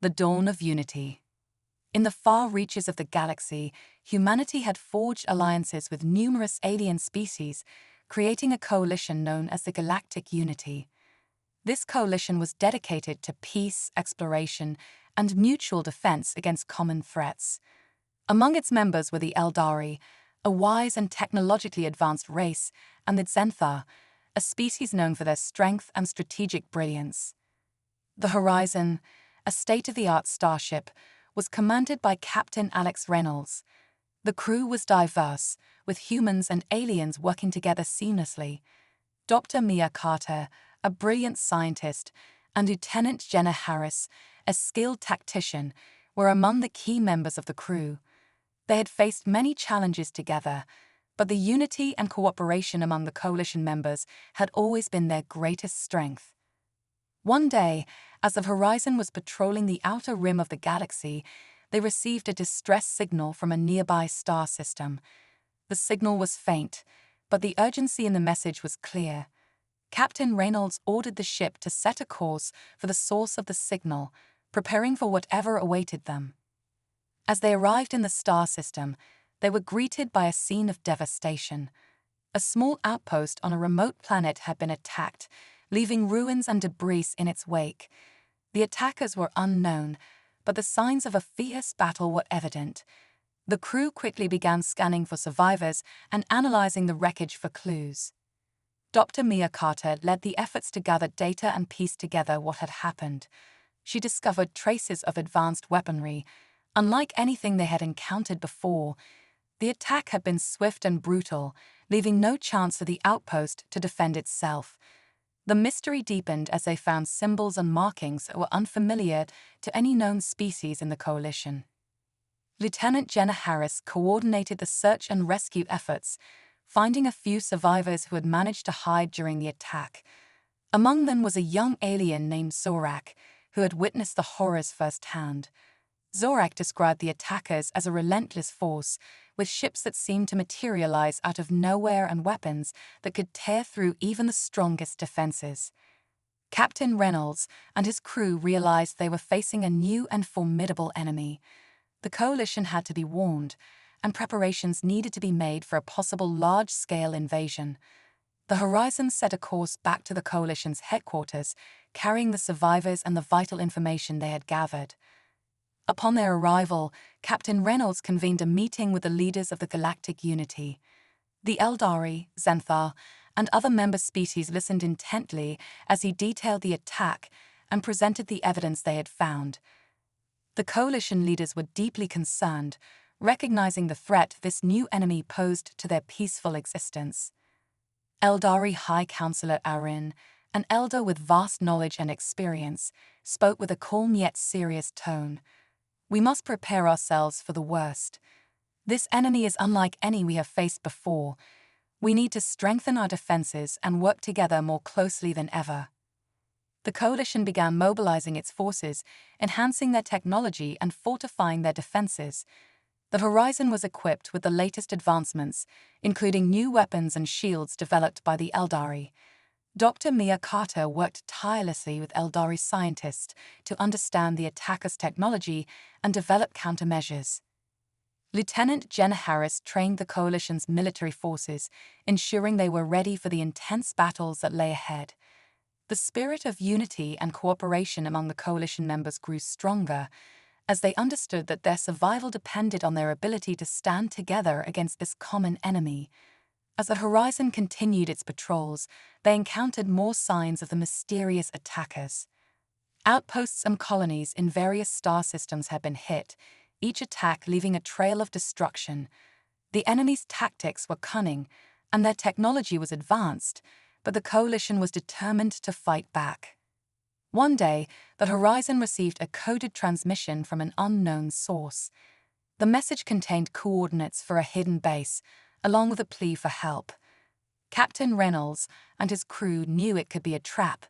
The dawn of unity. In the far reaches of the galaxy, humanity had forged alliances with numerous alien species, creating a coalition known as the Galactic Unity. This coalition was dedicated to peace, exploration, and mutual defense against common threats. Among its members were the Eldari, a wise and technologically advanced race, and the Xenthar, a species known for their strength and strategic brilliance. The Horizon, a state-of-the-art starship, was commanded by Captain Alex Reynolds. The crew was diverse, with humans and aliens working together seamlessly. Dr. Mia Carter, a brilliant scientist, and Lieutenant Jenna Harris, a skilled tactician, were among the key members of the crew. They had faced many challenges together, but the unity and cooperation among the coalition members had always been their greatest strength. One day, as the Horizon was patrolling the outer rim of the galaxy, they received a distress signal from a nearby star system. The signal was faint, but the urgency in the message was clear. Captain Reynolds ordered the ship to set a course for the source of the signal, preparing for whatever awaited them. As they arrived in the star system, they were greeted by a scene of devastation. A small outpost on a remote planet had been attacked, leaving ruins and debris in its wake. The attackers were unknown, but the signs of a fierce battle were evident. The crew quickly began scanning for survivors and analyzing the wreckage for clues. Dr. Mia Carter led the efforts to gather data and piece together what had happened. She discovered traces of advanced weaponry. Unlike anything they had encountered before, the attack had been swift and brutal, leaving no chance for the outpost to defend itself. The mystery deepened as they found symbols and markings that were unfamiliar to any known species in the coalition. Lieutenant Jenna Harris coordinated the search and rescue efforts, finding a few survivors who had managed to hide during the attack. Among them was a young alien named Zorak, who had witnessed the horrors firsthand. Zorak described the attackers as a relentless force, with ships that seemed to materialize out of nowhere and weapons that could tear through even the strongest defenses. Captain Reynolds and his crew realized they were facing a new and formidable enemy. The coalition had to be warned, and preparations needed to be made for a possible large-scale invasion. The Horizon set a course back to the coalition's headquarters, carrying the survivors and the vital information they had gathered. Upon their arrival, Captain Reynolds convened a meeting with the leaders of the Galactic Unity. The Eldari, Xenthar, and other member species listened intently as he detailed the attack and presented the evidence they had found. The coalition leaders were deeply concerned, recognizing the threat this new enemy posed to their peaceful existence. Eldari High Counselor Arin, an elder with vast knowledge and experience, spoke with a calm yet serious tone. "We must prepare ourselves for the worst. This enemy is unlike any we have faced before. We need to strengthen our defenses and work together more closely than ever." The coalition began mobilizing its forces, enhancing their technology and fortifying their defenses. The Horizon was equipped with the latest advancements, including new weapons and shields developed by the Eldari. Dr. Mia Carter worked tirelessly with Eldari scientists to understand the attackers' technology and develop countermeasures. Lieutenant Jenna Harris trained the coalition's military forces, ensuring they were ready for the intense battles that lay ahead. The spirit of unity and cooperation among the coalition members grew stronger, as they understood that their survival depended on their ability to stand together against this common enemy. As the Horizon continued its patrols, they encountered more signs of the mysterious attackers. Outposts and colonies in various star systems had been hit, each attack leaving a trail of destruction. The enemy's tactics were cunning, and their technology was advanced, but the coalition was determined to fight back. One day, the Horizon received a coded transmission from an unknown source. The message contained coordinates for a hidden base, along with a plea for help. Captain Reynolds and his crew knew it could be a trap,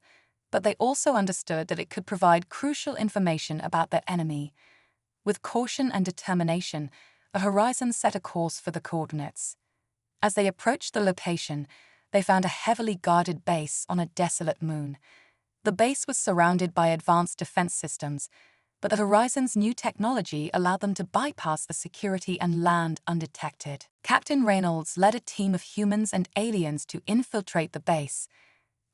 but they also understood that it could provide crucial information about their enemy. With caution and determination, the Horizon set a course for the coordinates. As they approached the location, they found a heavily guarded base on a desolate moon. The base was surrounded by advanced defense systems, But the Horizon's new technology allowed them to bypass the security and land undetected. Captain Reynolds led a team of humans and aliens to infiltrate the base.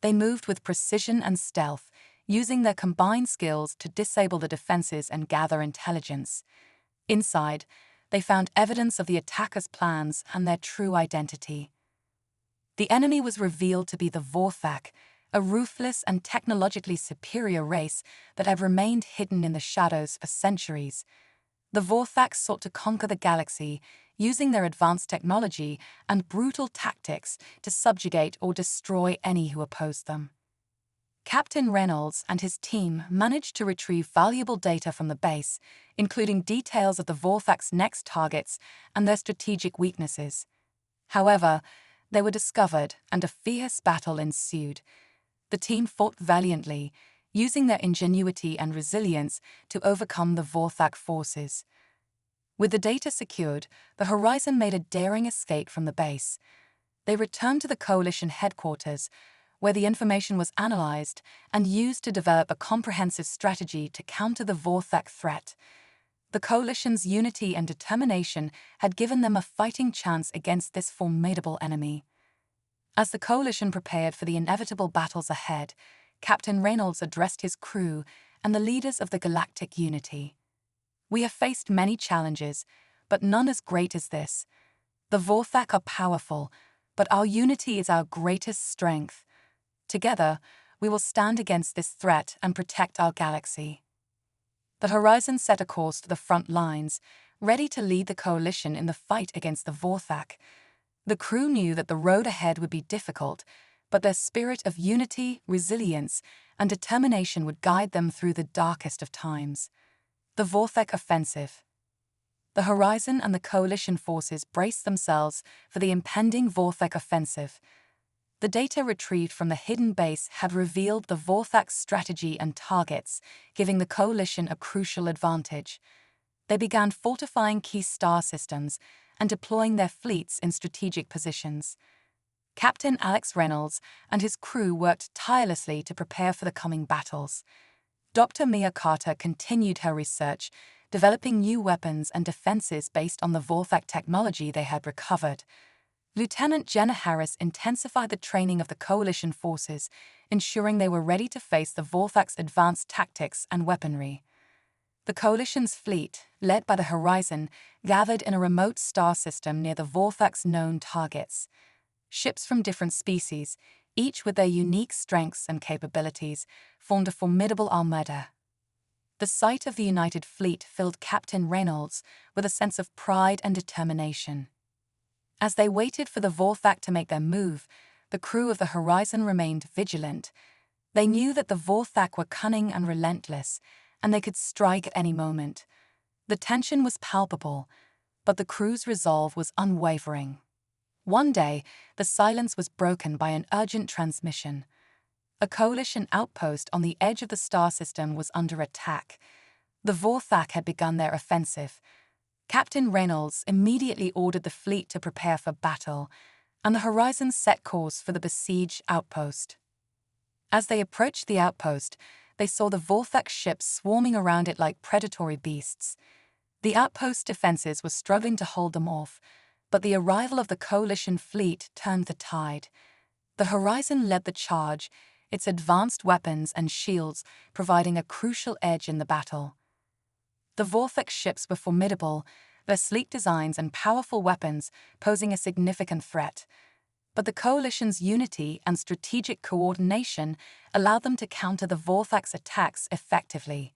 They moved with precision and stealth, using their combined skills to disable the defenses and gather intelligence. Inside, they found evidence of the attackers' plans and their true identity. The enemy was revealed to be the Vorthak, a ruthless and technologically superior race that had remained hidden in the shadows for centuries. The Vorthak sought to conquer the galaxy, using their advanced technology and brutal tactics to subjugate or destroy any who opposed them. Captain Reynolds and his team managed to retrieve valuable data from the base, including details of the Vorthak's next targets and their strategic weaknesses. However, they were discovered and a fierce battle ensued. The team fought valiantly, using their ingenuity and resilience to overcome the Vorthak forces. With the data secured, the Horizon made a daring escape from the base. They returned to the Coalition headquarters, where the information was analyzed and used to develop a comprehensive strategy to counter the Vorthak threat. The Coalition's unity and determination had given them a fighting chance against this formidable enemy. As the Coalition prepared for the inevitable battles ahead, Captain Reynolds addressed his crew and the leaders of the galactic unity. "We have faced many challenges, but none as great as this. The Vorthak are powerful, but our unity is our greatest strength. Together, we will stand against this threat and protect our galaxy." The Horizon set a course for the front lines, ready to lead the Coalition in the fight against the Vorthak. The crew knew that the road ahead would be difficult, but their spirit of unity, resilience, and determination would guide them through the darkest of times. The Vorthak offensive. The Horizon and the Coalition forces braced themselves for the impending Vorthak offensive. The data retrieved from the hidden base had revealed the Vorthak's strategy and targets, giving the Coalition a crucial advantage. They began fortifying key star systems and deploying their fleets in strategic positions. Captain Alex Reynolds and his crew worked tirelessly to prepare for the coming battles. Dr. Mia Carter continued her research, developing new weapons and defenses based on the Vorthak technology they had recovered. Lieutenant Jenna Harris intensified the training of the Coalition forces, ensuring they were ready to face the Vorthak's advanced tactics and weaponry. The Coalition's fleet, led by the Horizon, gathered in a remote star system near the Vorthak's known targets. Ships from different species, each with their unique strengths and capabilities, formed a formidable armada. The sight of the united fleet filled Captain Reynolds with a sense of pride and determination. As they waited for the Vorthak to make their move, the crew of the Horizon remained vigilant. They knew that the Vorthak were cunning and relentless, and they could strike at any moment. The tension was palpable, but the crew's resolve was unwavering. One day, the silence was broken by an urgent transmission. A Coalition outpost on the edge of the star system was under attack. The Vorthak had begun their offensive. Captain Reynolds immediately ordered the fleet to prepare for battle, and the Horizon set course for the besieged outpost. As they approached the outpost, they saw the Vorthak ships swarming around it like predatory beasts. The outpost's defenses were struggling to hold them off, but the arrival of the Coalition fleet turned the tide. The Horizon led the charge, its advanced weapons and shields providing a crucial edge in the battle. The Vorthak ships were formidable, their sleek designs and powerful weapons posing a significant threat. But the Coalition's unity and strategic coordination allowed them to counter the Vorthak's attacks effectively.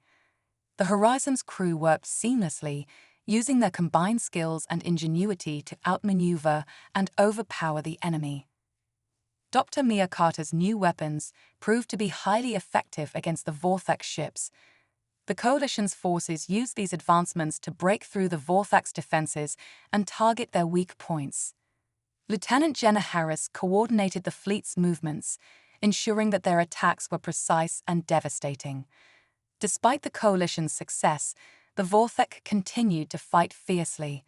The Horizon's crew worked seamlessly, using their combined skills and ingenuity to outmaneuver and overpower the enemy. Dr. Mia Carter's new weapons proved to be highly effective against the Vorthak ships. The Coalition's forces used these advancements to break through the Vorthak's defenses and target their weak points. Lieutenant Jenna Harris coordinated the fleet's movements, ensuring that their attacks were precise and devastating. Despite the Coalition's success, the Vorthak continued to fight fiercely.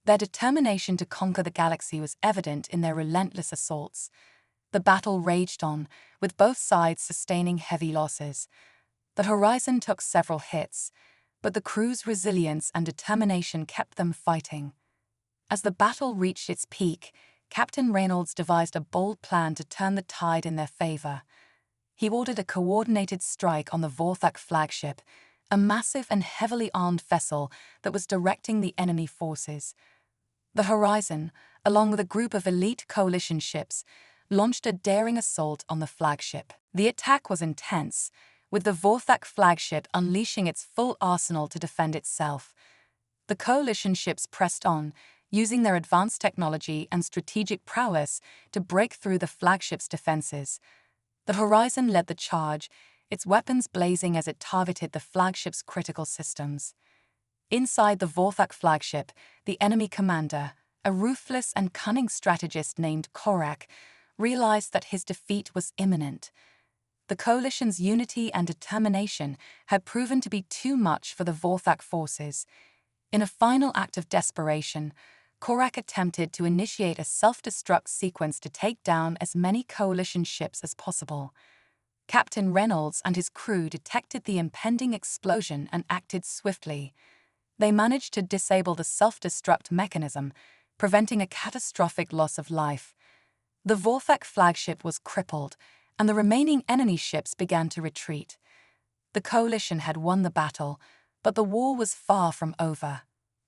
Their determination to conquer the galaxy was evident in their relentless assaults. The battle raged on, with both sides sustaining heavy losses. The Horizon took several hits, But the crew's resilience and determination kept them fighting. As the battle reached its peak, Captain Reynolds devised a bold plan to turn the tide in their favor. He ordered a coordinated strike on the Vorthak flagship, a massive and heavily armed vessel that was directing the enemy forces. The Horizon, along with a group of elite coalition ships, launched a daring assault on the flagship. The attack was intense, with the Vorthak flagship unleashing its full arsenal to defend itself. The coalition ships pressed on, using their advanced technology and strategic prowess to break through the flagship's defenses. The Horizon led the charge, its weapons blazing as it targeted the flagship's critical systems. Inside the Vorthak flagship, the enemy commander, a ruthless and cunning strategist named Korak, realized that his defeat was imminent. The coalition's unity and determination had proven to be too much for the Vorthak forces. In a final act of desperation, Korak attempted to initiate a self-destruct sequence to take down as many coalition ships as possible. Captain Reynolds and his crew detected the impending explosion and acted swiftly. They managed to disable the self-destruct mechanism, preventing a catastrophic loss of life. The Vorthak flagship was crippled, and the remaining enemy ships began to retreat. The coalition had won the battle, but the war was far from over.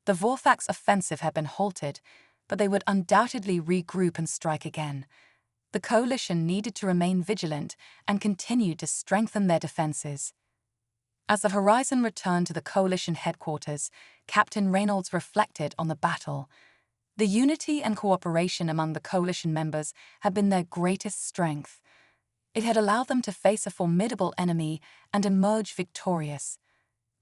The Vorthak's offensive had been halted, but they would undoubtedly regroup and strike again. The coalition needed to remain vigilant and continue to strengthen their defenses. As the Horizon returned to the coalition headquarters, Captain Reynolds reflected on the battle. The unity and cooperation among the coalition members had been their greatest strength. It had allowed them to face a formidable enemy and emerge victorious.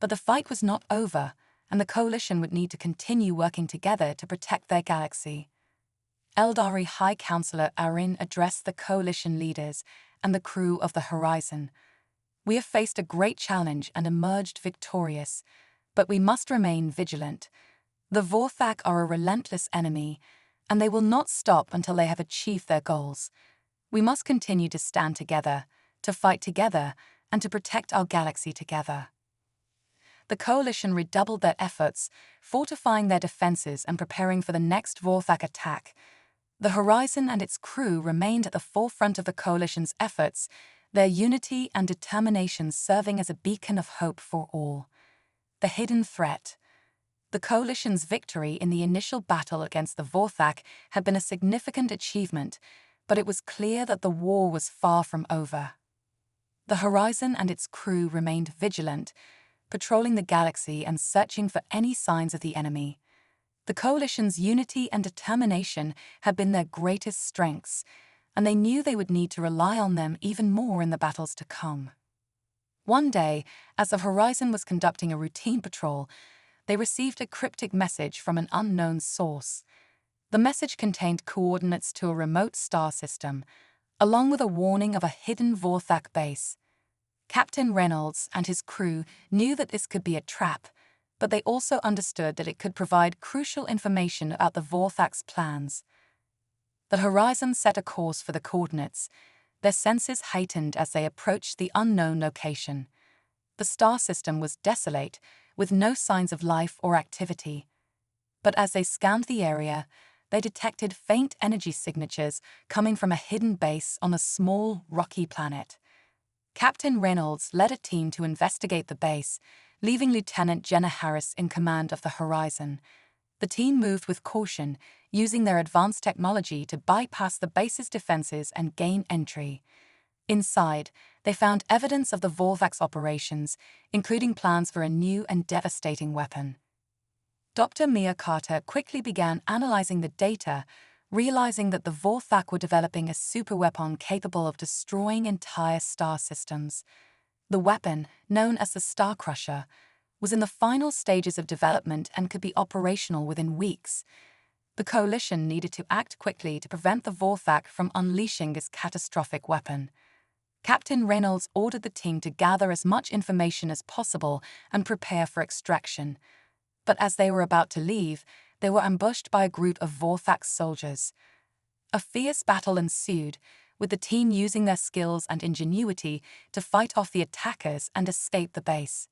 But the fight was not over, and the coalition would need to continue working together to protect their galaxy. Eldari High Counselor Arin addressed the coalition leaders and the crew of the Horizon. "We have faced a great challenge and emerged victorious, but we must remain vigilant. The Vorthak are a relentless enemy, and they will not stop until they have achieved their goals. We must continue to stand together, to fight together, and to protect our galaxy together." The coalition redoubled their efforts, fortifying their defenses and preparing for the next Vorthak attack. The Horizon and its crew remained at the forefront of the coalition's efforts, their unity and determination serving as a beacon of hope for all. The hidden threat. The coalition's victory in the initial battle against the Vorthak had been a significant achievement, but it was clear that the war was far from over. The Horizon and its crew remained vigilant, patrolling the galaxy and searching for any signs of the enemy. The coalition's unity and determination had been their greatest strengths, and they knew they would need to rely on them even more in the battles to come. One day, as the Horizon was conducting a routine patrol, they received a cryptic message from an unknown source. The message contained coordinates to a remote star system, along with a warning of a hidden Vorthak base. Captain Reynolds and his crew knew that this could be a trap, but they also understood that it could provide crucial information about the Vorthak's plans. The Horizon set a course for the coordinates, their senses heightened as they approached the unknown location. The star system was desolate, with no signs of life or activity. But as they scanned the area, they detected faint energy signatures coming from a hidden base on a small, rocky planet. Captain Reynolds led a team to investigate the base, leaving Lieutenant Jenna Harris in command of the Horizon. The team moved with caution, using their advanced technology to bypass the base's defenses and gain entry. Inside, they found evidence of the Vorthak's operations, including plans for a new and devastating weapon. Dr. Mia Carter quickly began analyzing the data, realizing that the Vorthak were developing a superweapon capable of destroying entire star systems. The weapon, known as the Star Crusher, was in the final stages of development and could be operational within weeks. The coalition needed to act quickly to prevent the Vorthak from unleashing this catastrophic weapon. Captain Reynolds ordered the team to gather as much information as possible and prepare for extraction. But as they were about to leave, they were ambushed by a group of Vorthak soldiers. A fierce battle ensued, with the team using their skills and ingenuity to fight off the attackers and escape the base.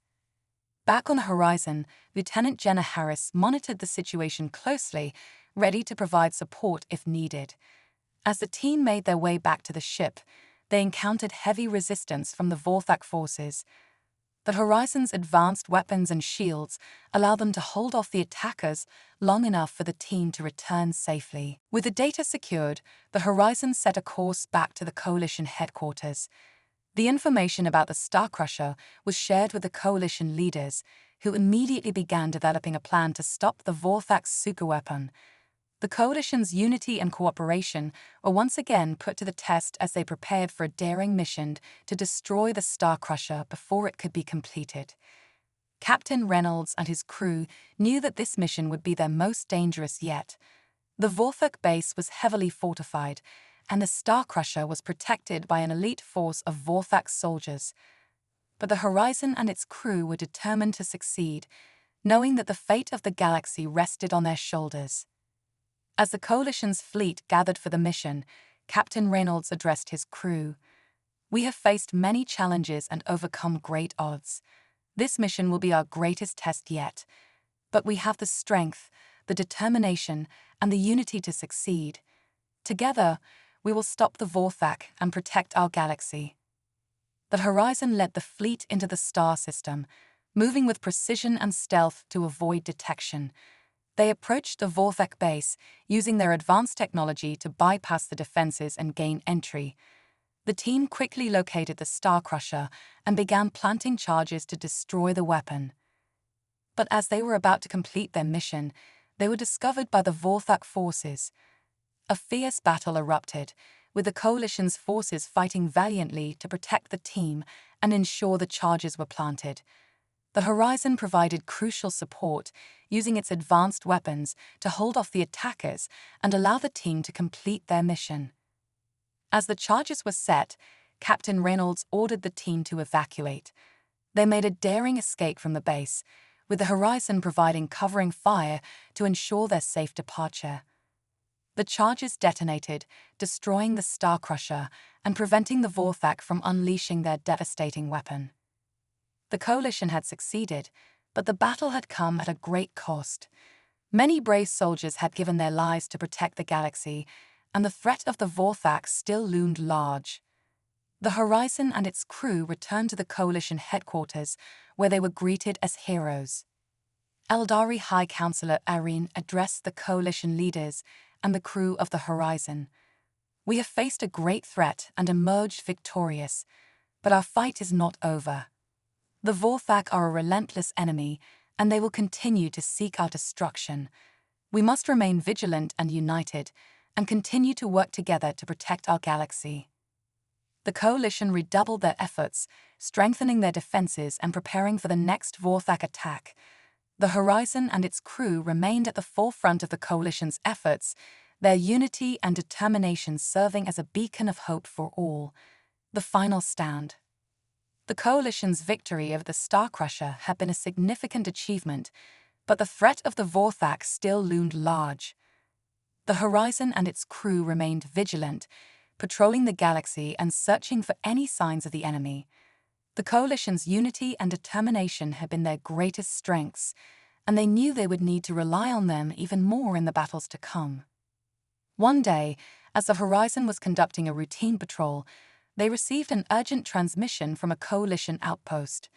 Back on the horizon, Lieutenant Jenna Harris monitored the situation closely, ready to provide support if needed. As the team made their way back to the ship, they encountered heavy resistance from the Vorthak forces. The Horizon's advanced weapons and shields allow them to hold off the attackers long enough for the team to return safely. With the data secured, the Horizon set a course back to the Coalition headquarters. The information about the Starcrusher was shared with the Coalition leaders, who immediately began developing a plan to stop the Vorthak's superweapon. The Coalition's unity and cooperation were once again put to the test as they prepared for a daring mission to destroy the Starcrusher before it could be completed. Captain Reynolds and his crew knew that this mission would be their most dangerous yet. The Vorthak base was heavily fortified, and the Starcrusher was protected by an elite force of Vorthak soldiers. But the Horizon and its crew were determined to succeed, knowing that the fate of the galaxy rested on their shoulders. As the Coalition's fleet gathered for the mission, Captain Reynolds addressed his crew. "We have faced many challenges and overcome great odds. This mission will be our greatest test yet. But we have the strength, the determination, and the unity to succeed. Together, we will stop the Vorthak and protect our galaxy." The Horizon led the fleet into the star system, moving with precision and stealth to avoid detection. They approached the Vorthak base, using their advanced technology to bypass the defenses and gain entry. The team quickly located the Starcrusher and began planting charges to destroy the weapon. But as they were about to complete their mission, they were discovered by the Vorthak forces. A fierce battle erupted, with the Coalition's forces fighting valiantly to protect the team and ensure the charges were planted. The Horizon provided crucial support, using its advanced weapons to hold off the attackers and allow the team to complete their mission. As the charges were set, Captain Reynolds ordered the team to evacuate. They made a daring escape from the base, with the Horizon providing covering fire to ensure their safe departure. The charges detonated, destroying the Starcrusher and preventing the Vorthak from unleashing their devastating weapon. The Coalition had succeeded, but the battle had come at a great cost. Many brave soldiers had given their lives to protect the galaxy, and the threat of the Vorthak still loomed large. The Horizon and its crew returned to the Coalition headquarters, where they were greeted as heroes. Eldari High Counselor Irene addressed the Coalition leaders and the crew of the Horizon. "We have faced a great threat and emerged victorious, but our fight is not over. The Vorthak are a relentless enemy, and they will continue to seek our destruction. We must remain vigilant and united, and continue to work together to protect our galaxy." The Coalition redoubled their efforts, strengthening their defenses and preparing for the next Vorthak attack. The Horizon and its crew remained at the forefront of the Coalition's efforts, their unity and determination serving as a beacon of hope for all. The final stand. The Coalition's victory over the Starcrusher had been a significant achievement, but the threat of the Vorthak still loomed large. The Horizon and its crew remained vigilant, patrolling the galaxy and searching for any signs of the enemy. The Coalition's unity and determination had been their greatest strengths, and they knew they would need to rely on them even more in the battles to come. One day, as the Horizon was conducting a routine patrol, they received an urgent transmission from a Coalition outpost.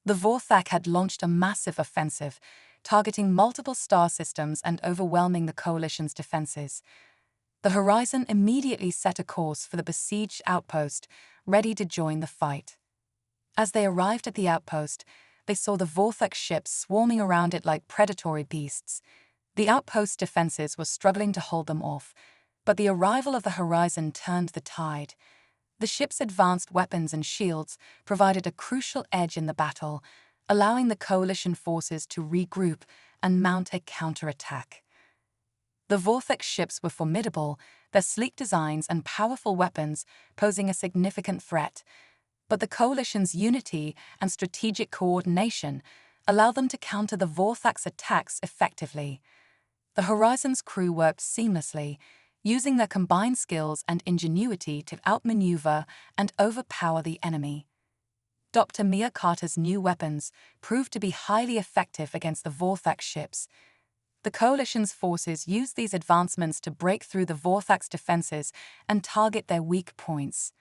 The Vorthak had launched a massive offensive, targeting multiple star systems and overwhelming the Coalition's defenses. The Horizon immediately set a course for the besieged outpost, ready to join the fight. As they arrived at the outpost, they saw the Vorthak ships swarming around it like predatory beasts. The outpost's defenses were struggling to hold them off, but the arrival of the Horizon turned the tide. The ship's advanced weapons and shields provided a crucial edge in the battle, allowing the Coalition forces to regroup and mount a counterattack. The Vorthak ships were formidable, their sleek designs and powerful weapons posing a significant threat, but the Coalition's unity and strategic coordination allowed them to counter the Vorthak's attacks effectively. The Horizon's crew worked seamlessly, using their combined skills and ingenuity to outmaneuver and overpower the enemy. Dr. Mia Carter's new weapons proved to be highly effective against the Vorthak ships. The Coalition's forces used these advancements to break through the Vorthak's defenses and target their weak points.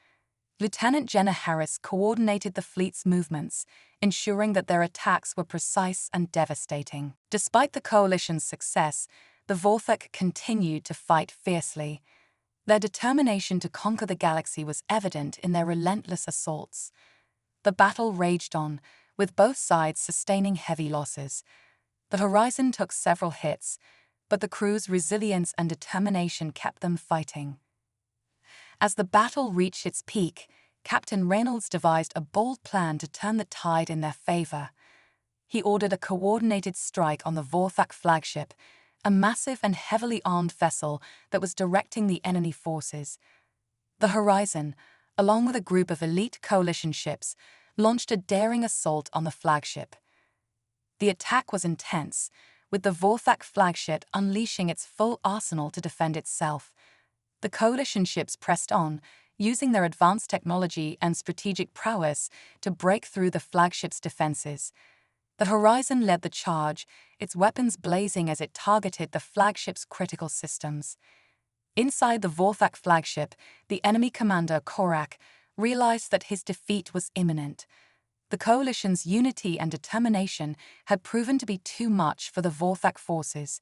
Lieutenant Jenna Harris coordinated the fleet's movements, ensuring that their attacks were precise and devastating. Despite the Coalition's success, the Vorthak continued to fight fiercely. Their determination to conquer the galaxy was evident in their relentless assaults. The battle raged on, with both sides sustaining heavy losses. The Horizon took several hits, but the crew's resilience and determination kept them fighting. As the battle reached its peak, Captain Reynolds devised a bold plan to turn the tide in their favor. He ordered a coordinated strike on the Vorthak flagship, a massive and heavily armed vessel that was directing the enemy forces. The Horizon, along with a group of elite Coalition ships, launched a daring assault on the flagship. The attack was intense, with the Vorthak flagship unleashing its full arsenal to defend itself. The Coalition ships pressed on, using their advanced technology and strategic prowess to break through the flagship's defenses. The Horizon led the charge, its weapons blazing as it targeted the flagship's critical systems. Inside the Vorthak flagship, the enemy commander, Korak, realized that his defeat was imminent. The Coalition's unity and determination had proven to be too much for the Vorthak forces.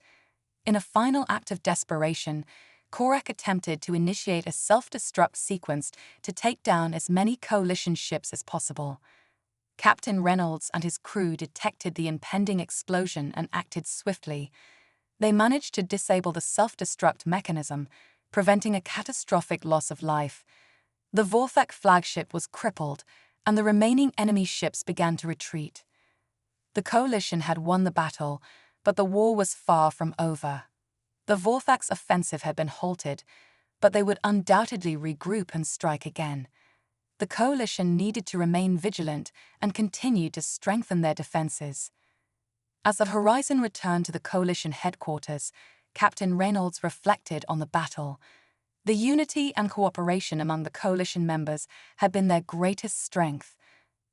In a final act of desperation, Korak attempted to initiate a self-destruct sequence to take down as many Coalition ships as possible. Captain Reynolds and his crew detected the impending explosion and acted swiftly. They managed to disable the self-destruct mechanism, preventing a catastrophic loss of life. The Vorthak flagship was crippled, and the remaining enemy ships began to retreat. The Coalition had won the battle, but the war was far from over. The Vorthak's offensive had been halted, but they would undoubtedly regroup and strike again. The Coalition needed to remain vigilant and continue to strengthen their defenses. As the Horizon returned to the Coalition headquarters, Captain Reynolds reflected on the battle. The unity and cooperation among the Coalition members had been their greatest strength.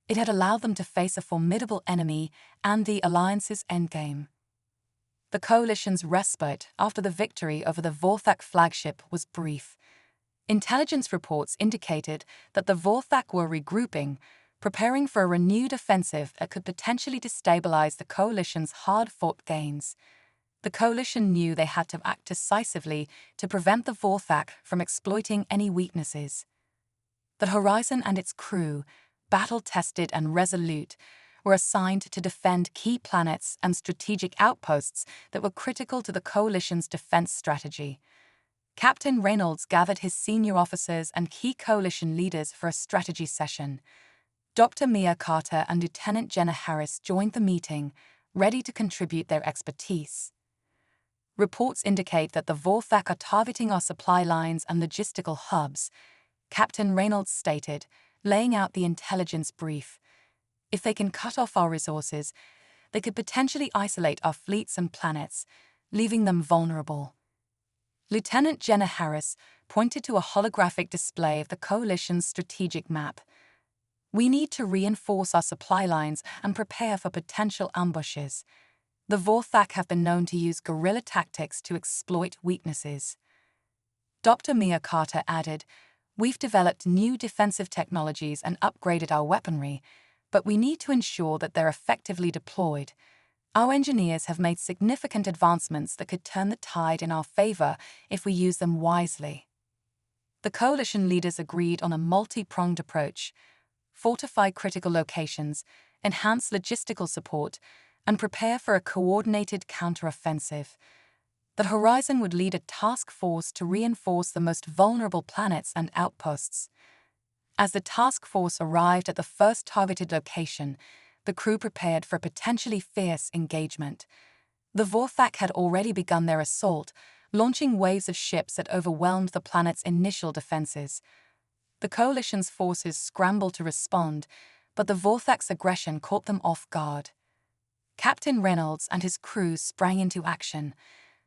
It had allowed them to face a formidable enemy and the Alliance's endgame. The Coalition's respite after the victory over the Vorthak flagship was brief. Intelligence reports indicated that the Vorthak were regrouping, preparing for a renewed offensive that could potentially destabilize the Coalition's hard-fought gains. The Coalition knew they had to act decisively to prevent the Vorthak from exploiting any weaknesses. The Horizon and its crew, battle-tested and resolute, were assigned to defend key planets and strategic outposts that were critical to the Coalition's defense strategy. Captain Reynolds gathered his senior officers and key Coalition leaders for a strategy session. Dr. Mia Carter and Lieutenant Jenna Harris joined the meeting, ready to contribute their expertise. Reports indicate that the Vorthak are targeting our supply lines and logistical hubs, Captain Reynolds stated, laying out the intelligence brief. If they can cut off our resources, they could potentially isolate our fleets and planets, leaving them vulnerable. Lieutenant Jenna Harris pointed to a holographic display of the Coalition's strategic map. We need to reinforce our supply lines and prepare for potential ambushes. The Vorthak have been known to use guerrilla tactics to exploit weaknesses. Dr. Mia Carter added, "We've developed new defensive technologies and upgraded our weaponry, but we need to ensure that they're effectively deployed. Our engineers have made significant advancements that could turn the tide in our favor if we use them wisely." The Coalition leaders agreed on a multi-pronged approach: fortify critical locations, enhance logistical support, and prepare for a coordinated counteroffensive. The Horizon would lead a task force to reinforce the most vulnerable planets and outposts. As the task force arrived at the first targeted location, the crew prepared for a potentially fierce engagement. The Vorthak had already begun their assault, launching waves of ships that overwhelmed the planet's initial defenses. The Coalition's forces scrambled to respond, but the Vorthak's aggression caught them off guard. Captain Reynolds and his crew sprang into action.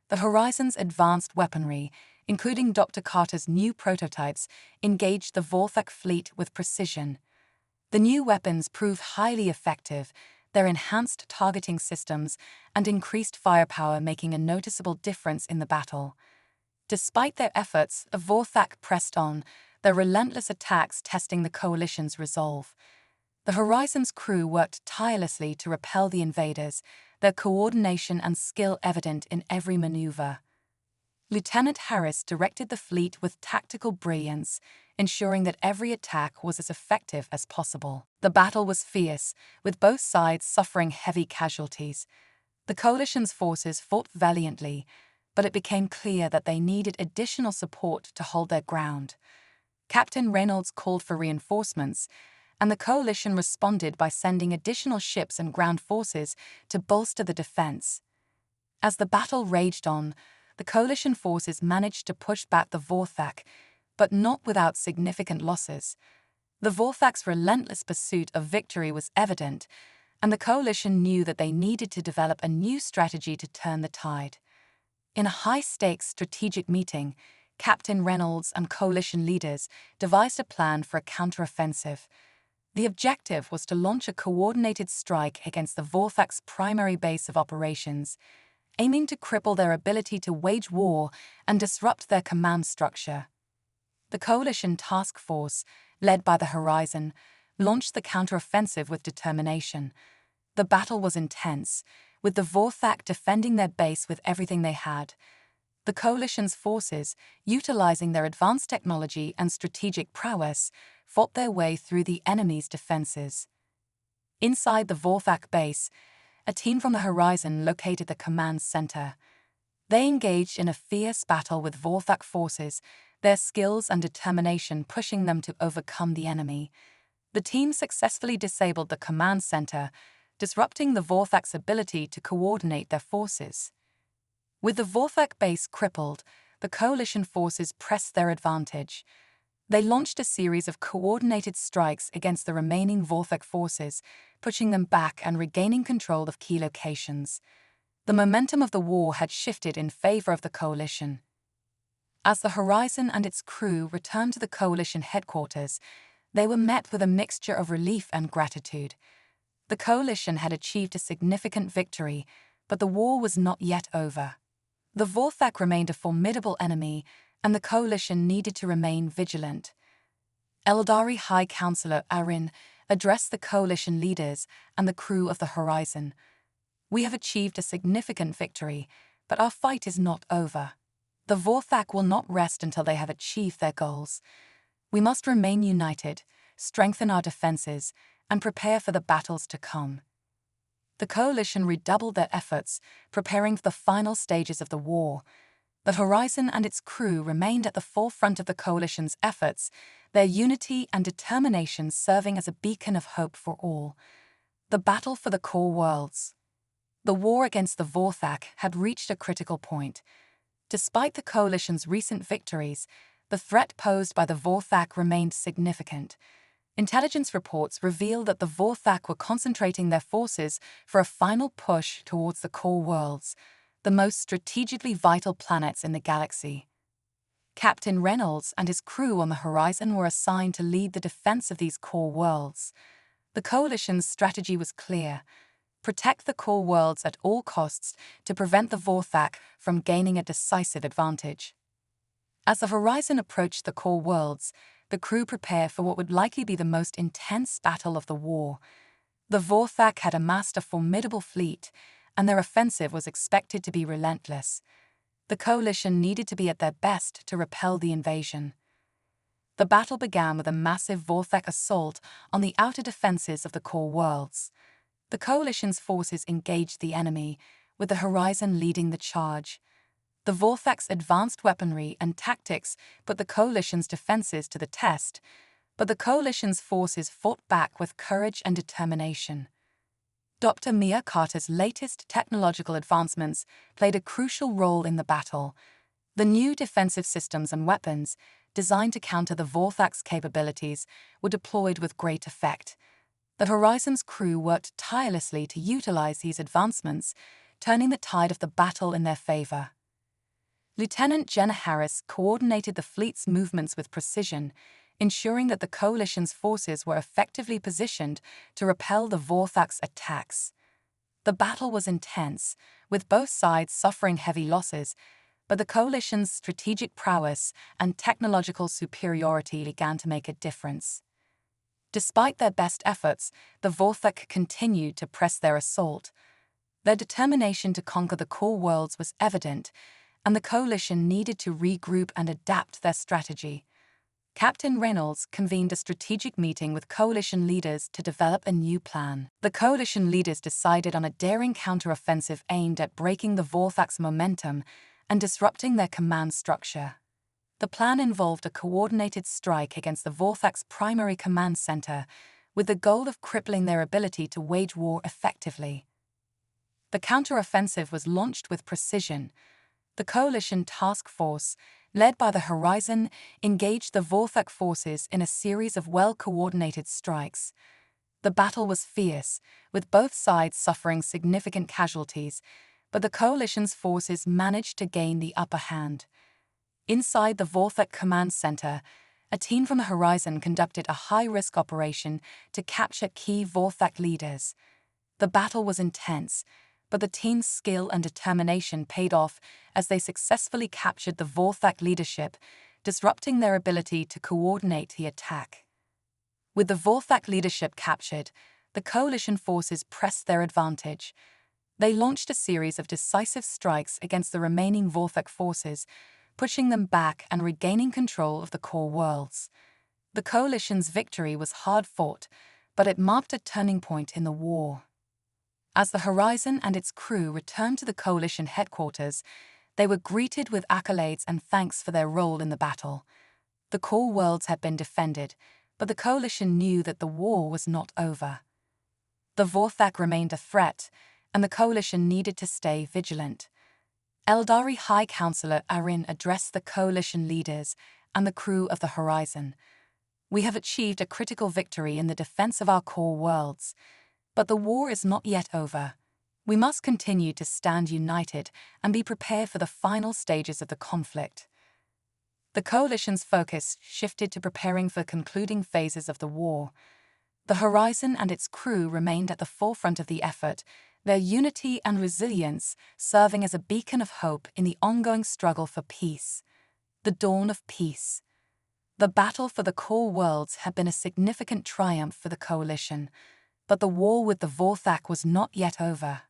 The Horizon's advanced weaponry, including Dr. Carter's new prototypes, engaged the Vorthak fleet with precision. The new weapons proved highly effective, their enhanced targeting systems and increased firepower making a noticeable difference in the battle. Despite their efforts, Vorthak pressed on, their relentless attacks testing the coalition's resolve. The Horizon's crew worked tirelessly to repel the invaders, their coordination and skill evident in every maneuver. Lieutenant Harris directed the fleet with tactical brilliance, ensuring that every attack was as effective as possible. The battle was fierce, with both sides suffering heavy casualties. The coalition's forces fought valiantly, but it became clear that they needed additional support to hold their ground. Captain Reynolds called for reinforcements, and the coalition responded by sending additional ships and ground forces to bolster the defense. As the battle raged on, the coalition forces managed to push back the Vorthak, but not without significant losses. The Vorthak's relentless pursuit of victory was evident, and the coalition knew that they needed to develop a new strategy to turn the tide. In a high-stakes strategic meeting, Captain Reynolds and coalition leaders devised a plan for a counteroffensive. The objective was to launch a coordinated strike against the Vorthak's primary base of operations, aiming to cripple their ability to wage war and disrupt their command structure. The coalition task force, led by the Horizon, launched the counteroffensive with determination. The battle was intense, with the Vorthak defending their base with everything they had. The coalition's forces, utilizing their advanced technology and strategic prowess, fought their way through the enemy's defenses. Inside the Vorthak base, a team from the Horizon located the command center. They engaged in a fierce battle with Vorthak forces, their skills and determination pushing them to overcome the enemy. The team successfully disabled the command center, disrupting the Vorthak's ability to coordinate their forces. With the Vorthak base crippled, the coalition forces pressed their advantage. They launched a series of coordinated strikes against the remaining Vorthak forces, pushing them back and regaining control of key locations. The momentum of the war had shifted in favor of the coalition. As the Horizon and its crew returned to the coalition headquarters, they were met with a mixture of relief and gratitude. The coalition had achieved a significant victory, but the war was not yet over. The Vorthak remained a formidable enemy, and the coalition needed to remain vigilant. Eldari High Counselor Arin addressed the coalition leaders and the crew of the Horizon. "We have achieved a significant victory, but our fight is not over. The Vorthak will not rest until they have achieved their goals. We must remain united, strengthen our defenses, and prepare for the battles to come." The coalition redoubled their efforts, preparing for the final stages of the war. The Horizon and its crew remained at the forefront of the coalition's efforts, their unity and determination serving as a beacon of hope for all. The battle for the core worlds. The war against the Vorthak had reached a critical point. Despite the coalition's recent victories, the threat posed by the Vorthak remained significant. Intelligence reports revealed that the Vorthak were concentrating their forces for a final push towards the core worlds, the most strategically vital planets in the galaxy. Captain Reynolds and his crew on the Horizon were assigned to lead the defense of these core worlds. The coalition's strategy was clear: protect the core worlds at all costs to prevent the Vorthak from gaining a decisive advantage. As the Horizon approached the core worlds, the crew prepared for what would likely be the most intense battle of the war. The Vorthak had amassed a formidable fleet, and their offensive was expected to be relentless. The coalition needed to be at their best to repel the invasion. The battle began with a massive Vorthak assault on the outer defenses of the core worlds. The coalition's forces engaged the enemy, with the Horizon leading the charge. The Vorthak's advanced weaponry and tactics put the coalition's defenses to the test, but the coalition's forces fought back with courage and determination. Dr. Mia Carter's latest technological advancements played a crucial role in the battle. The new defensive systems and weapons, designed to counter the Vorthak's capabilities, were deployed with great effect. The Horizon's crew worked tirelessly to utilize these advancements, turning the tide of the battle in their favor. Lieutenant Jenna Harris coordinated the fleet's movements with precision, ensuring that the coalition's forces were effectively positioned to repel the Vorthak's attacks. The battle was intense, with both sides suffering heavy losses, but the coalition's strategic prowess and technological superiority began to make a difference. Despite their best efforts, the Vorthak continued to press their assault. Their determination to conquer the core worlds was evident, and the coalition needed to regroup and adapt their strategy. Captain Reynolds convened a strategic meeting with coalition leaders to develop a new plan. The coalition leaders decided on a daring counteroffensive aimed at breaking the Vorthak's momentum and disrupting their command structure. The plan involved a coordinated strike against the Vorthak's primary command center, with the goal of crippling their ability to wage war effectively. The counteroffensive was launched with precision. The coalition task force, led by the Horizon, engaged the Vorthak forces in a series of well-coordinated strikes. The battle was fierce, with both sides suffering significant casualties, but the coalition's forces managed to gain the upper hand. Inside the Vorthak command center, a team from the Horizon conducted a high-risk operation to capture key Vorthak leaders. The battle was intense, but the team's skill and determination paid off as they successfully captured the Vorthak leadership, disrupting their ability to coordinate the attack. With the Vorthak leadership captured, the coalition forces pressed their advantage. They launched a series of decisive strikes against the remaining Vorthak forces, pushing them back and regaining control of the core worlds. The coalition's victory was hard-fought, but it marked a turning point in the war. As the Horizon and its crew returned to the coalition headquarters, they were greeted with accolades and thanks for their role in the battle. The core worlds had been defended, but the coalition knew that the war was not over. The Vorthak remained a threat, and the coalition needed to stay vigilant. Eldari High Counselor Arin addressed the coalition leaders and the crew of the Horizon. "We have achieved a critical victory in the defense of our core worlds, but the war is not yet over. We must continue to stand united and be prepared for the final stages of the conflict." The coalition's focus shifted to preparing for the concluding phases of the war. The Horizon and its crew remained at the forefront of the effort, their unity and resilience serving as a beacon of hope in the ongoing struggle for peace. The dawn of peace. The battle for the core worlds had been a significant triumph for the coalition, but the war with the Vorthak was not yet over.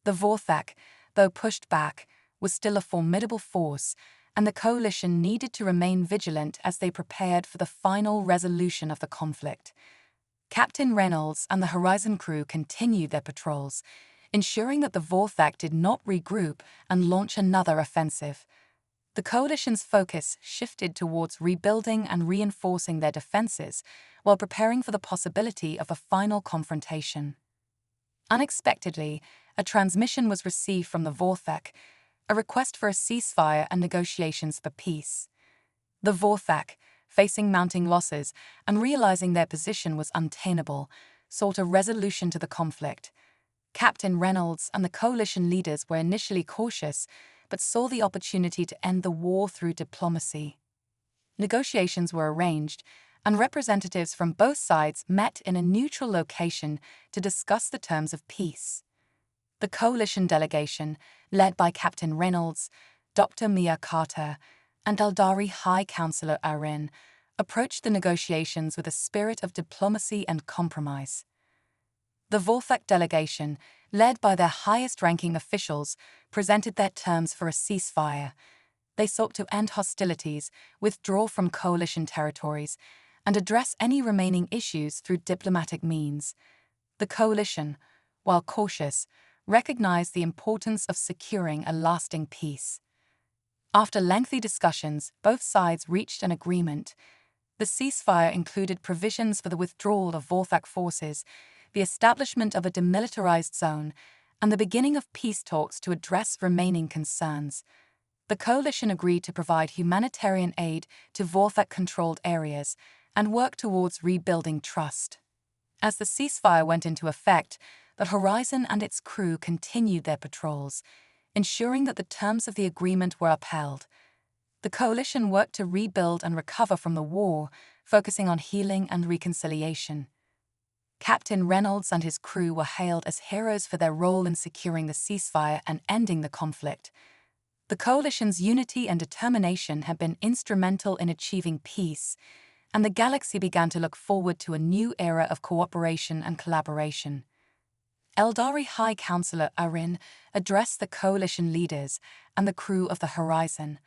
The Vorthak, though pushed back, was still a formidable force, and the coalition needed to remain vigilant as they prepared for the final resolution of the conflict. Captain Reynolds and the Horizon crew continued their patrols, ensuring that the Vorthak did not regroup and launch another offensive. The coalition's focus shifted towards rebuilding and reinforcing their defenses while preparing for the possibility of a final confrontation. Unexpectedly, a transmission was received from the Vorthak, a request for a ceasefire and negotiations for peace. The Vorthak, facing mounting losses and realizing their position was untenable, sought a resolution to the conflict. Captain Reynolds and the coalition leaders were initially cautious, but saw the opportunity to end the war through diplomacy. Negotiations were arranged, and representatives from both sides met in a neutral location to discuss the terms of peace. The coalition delegation, led by Captain Reynolds, Dr. Mia Carter, and Eldari High Counselor Arin, approached the negotiations with a spirit of diplomacy and compromise. The Vorthak delegation, led by their highest-ranking officials, presented their terms for a ceasefire. They sought to end hostilities, withdraw from coalition territories, and address any remaining issues through diplomatic means. The coalition, while cautious, recognized the importance of securing a lasting peace. After lengthy discussions, both sides reached an agreement. The ceasefire included provisions for the withdrawal of Vorthak forces, the establishment of a demilitarized zone, and the beginning of peace talks to address remaining concerns. The coalition agreed to provide humanitarian aid to Vorthak-controlled areas and work towards rebuilding trust. As the ceasefire went into effect, the Horizon and its crew continued their patrols, ensuring that the terms of the agreement were upheld. The coalition worked to rebuild and recover from the war, focusing on healing and reconciliation. Captain Reynolds and his crew were hailed as heroes for their role in securing the ceasefire and ending the conflict. The coalition's unity and determination had been instrumental in achieving peace, and the galaxy began to look forward to a new era of cooperation and collaboration. Eldari High Counselor Arin addressed the coalition leaders and the crew of the Horizon.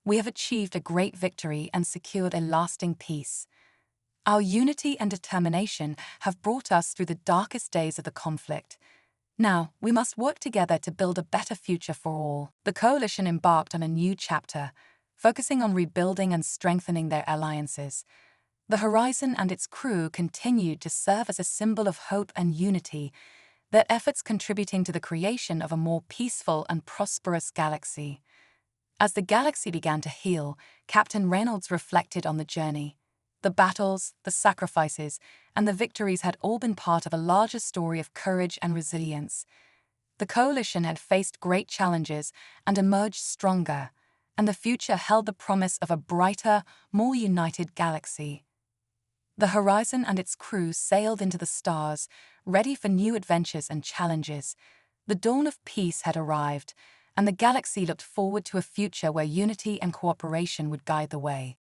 "We have achieved a great victory and secured a lasting peace. Our unity and determination have brought us through the darkest days of the conflict. Now, we must work together to build a better future for all." The coalition embarked on a new chapter, focusing on rebuilding and strengthening their alliances. The Horizon and its crew continued to serve as a symbol of hope and unity, their efforts contributing to the creation of a more peaceful and prosperous galaxy. As the galaxy began to heal, Captain Reynolds reflected on the journey. The battles, the sacrifices, and the victories had all been part of a larger story of courage and resilience. The coalition had faced great challenges and emerged stronger, and the future held the promise of a brighter, more united galaxy. The Horizon and its crew sailed into the stars, ready for new adventures and challenges. The dawn of peace had arrived, and the galaxy looked forward to a future where unity and cooperation would guide the way.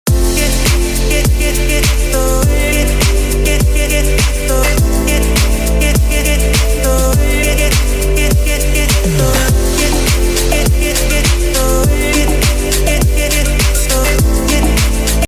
Get